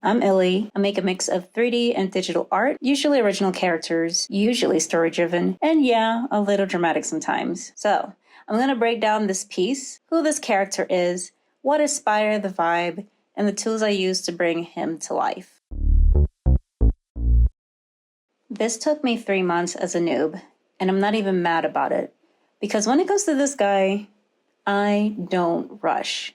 I'm Illy. I make a mix of 3D and digital art, usually original characters, usually story-driven, and yeah, a little dramatic sometimes. So, I'm going to break down this piece, who this character is, what inspired the vibe, and the tools I used to bring him to life. This took me 3 months as a noob, and I'm not even mad about it, because when it comes to this guy, I don't rush.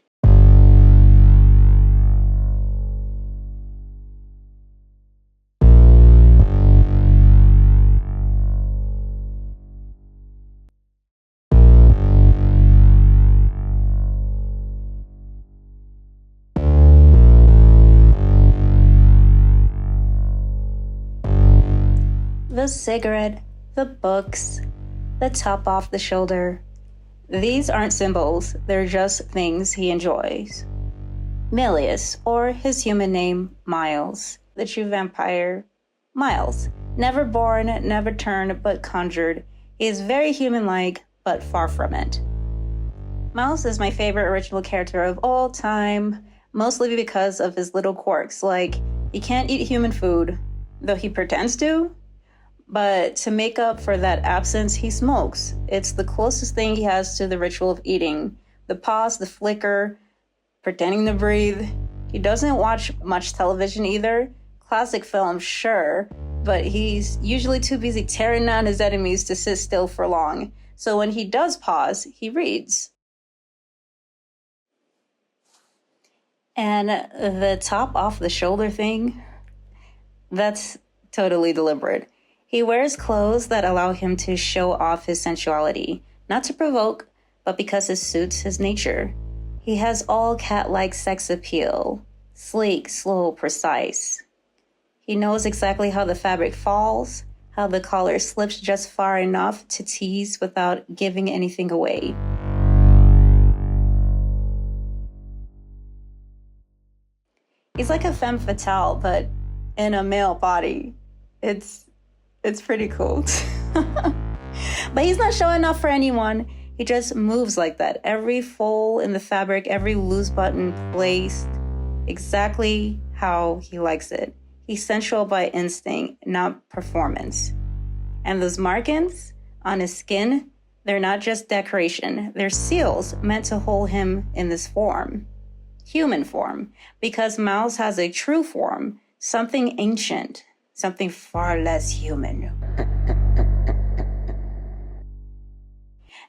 The cigarette, the books, the top off the shoulder. These aren't symbols, they're just things he enjoys. Milius, or his human name, Miles, the true vampire. Miles, never born, never turned, but conjured. He is very human-like, but far from it. Miles is my favorite original character of all time, mostly because of his little quirks, like he can't eat human food, though he pretends to. But to make up for that absence, he smokes. It's the closest thing he has to the ritual of eating. The pause, the flicker, pretending to breathe. He doesn't watch much television either. Classic films, sure, but he's usually too busy tearing down his enemies to sit still for long. So when he does pause, he reads. And the top off the shoulder thing, that's totally deliberate. He wears clothes that allow him to show off his sensuality, not to provoke, but because it suits his nature. He has all cat-like sex appeal, sleek, slow, precise. He knows exactly how the fabric falls, how the collar slips just far enough to tease without giving anything away. He's like a femme fatale, but in a male body. It's pretty cool. But he's not showing off for anyone. He just moves like that. Every fold in the fabric, every loose button placed exactly how he likes it. He's sensual by instinct, not performance. And those markings on his skin, they're not just decoration. They're seals meant to hold him in this form. Human form. Because Miles has a true form. Something ancient. Something far less human.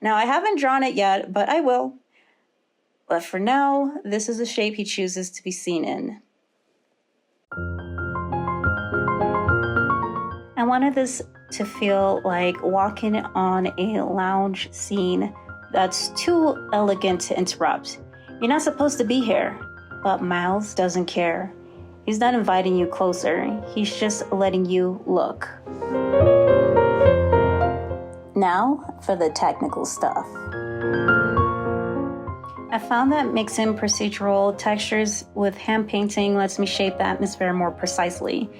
Now, I haven't drawn it yet, but I will. But for now, this is the shape he chooses to be seen in. I wanted this to feel like walking on a lounge scene that's too elegant to interrupt. You're not supposed to be here, but Miles doesn't care. He's not inviting you closer. He's just letting you look. Now for the technical stuff. I found that mixing procedural textures with hand painting lets me shape the atmosphere more precisely.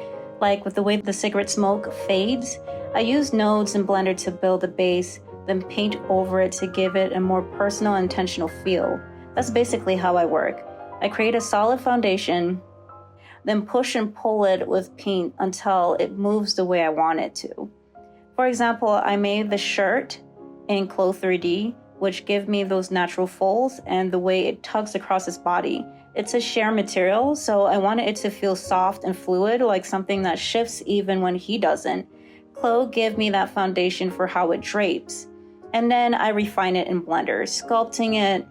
Like with the way the cigarette smoke fades, I use nodes in Blender to build a base, then paint over it to give it a more personal and intentional feel. That's basically how I work. I create a solid foundation, then push and pull it with paint until it moves the way I want it to. For example, I made the shirt in Clo 3D, which give me those natural folds and the way it tugs across his body. It's a sheer material, so I wanted it to feel soft and fluid, like something that shifts even when he doesn't. Clo gave me that foundation for how it drapes. And then I refine it in Blender, sculpting it,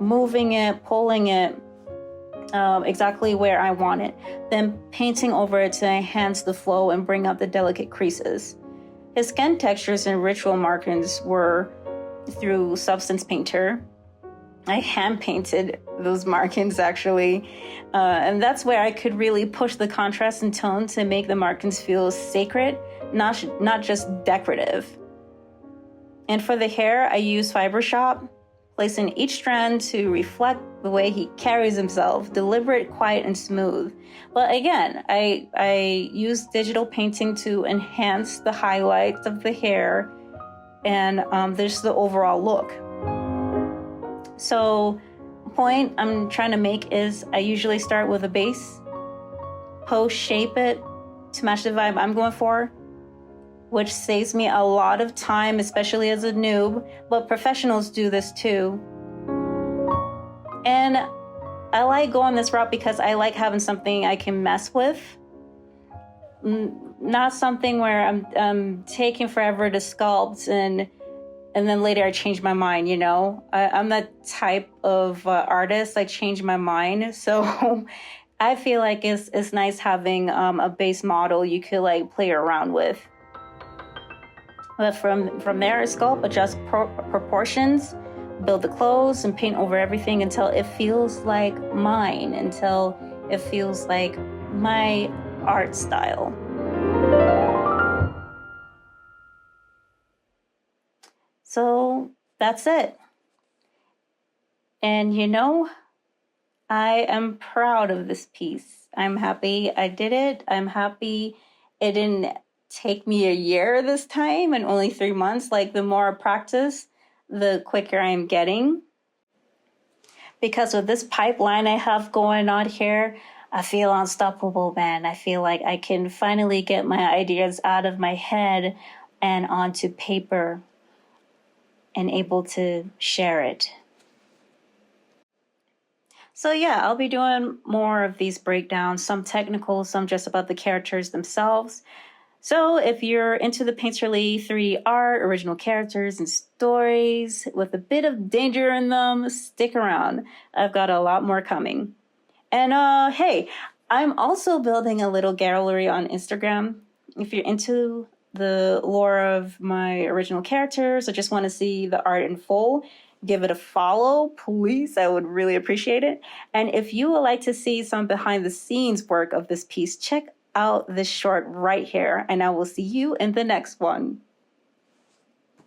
moving it, pulling it, exactly where I want it, then painting over it to enhance the flow and bring out the delicate creases. His skin textures and ritual markings were through Substance Painter. I hand painted those markings actually, and that's where I could really push the contrast and tone to make the markings feel sacred, not just decorative. And for the hair, I use Fiber Shop, placing each strand to reflect the way he carries himself, deliberate, quiet, and smooth. But again, I use digital painting to enhance the highlights of the hair and just the overall look. So, point I'm trying to make is I usually start with a base, post shape it to match the vibe I'm going for, which saves me a lot of time, especially as a noob, but professionals do this too. And I like going this route because I like having something I can mess with. Not something where I'm taking forever to sculpt and then later I change my mind, you know? I'm that type of artist, I change my mind. So I feel like it's nice having a base model you could like play around with. But from there, sculpt, adjust proportions, build the clothes, and paint over everything until it feels like mine, until it feels like my art style. So that's it. And you know, I am proud of this piece. I'm happy I did it. I'm happy it didn't take me a year this time and only 3 months. Like the more I practice, the quicker I'm getting. Because with this pipeline I have going on here, I feel unstoppable, man. I feel like I can finally get my ideas out of my head and onto paper and able to share it. So yeah, I'll be doing more of these breakdowns, some technical, some just about the characters themselves. So if you're into the Painterly 3D art, original characters, and stories with a bit of danger in them, stick around. I've got a lot more coming. And hey, I'm also building a little gallery on Instagram. If you're into the lore of my original characters or just want to see the art in full, give it a follow, please. I would really appreciate it. And if you would like to see some behind the scenes work of this piece, check out this short right here, and I will see you in the next one.